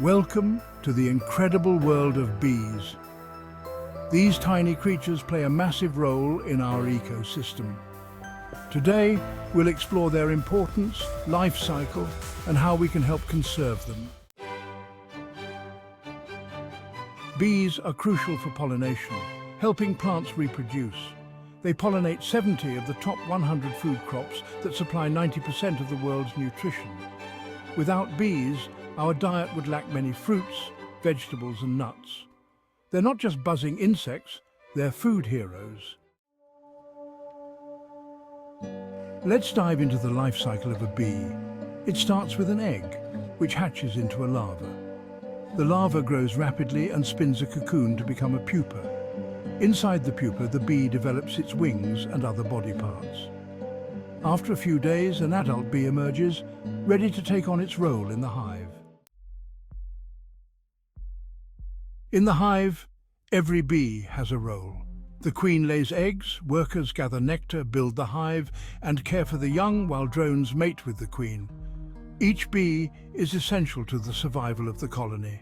Welcome to the incredible world of bees. These tiny creatures play a massive role in our ecosystem. Today, we'll explore their importance, life cycle, and how we can help conserve them. Bees are crucial for pollination, helping plants reproduce. They pollinate 70 of the top 100 food crops that supply 90% of the world's nutrition. Without bees, our diet would lack many fruits, vegetables and nuts. They're not just buzzing insects, they're food heroes. Let's dive into the life cycle of a bee. It starts with an egg, which hatches into a larva. The larva grows rapidly and spins a cocoon to become a pupa. Inside the pupa, the bee develops its wings and other body parts. After a few days, an adult bee emerges, ready to take on its role in the hive. In the hive, every bee has a role. The queen lays eggs, workers gather nectar, build the hive, and care for the young while drones mate with the queen. Each bee is essential to the survival of the colony.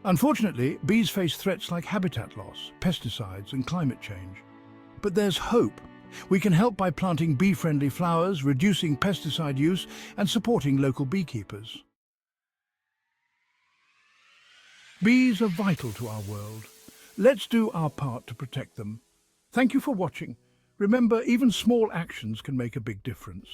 Unfortunately, bees face threats like habitat loss, pesticides, and climate change. But there's hope. We can help by planting bee-friendly flowers, reducing pesticide use, and supporting local beekeepers. Bees are vital to our world. Let's do our part to protect them. Thank you for watching. Remember, even small actions can make a big difference.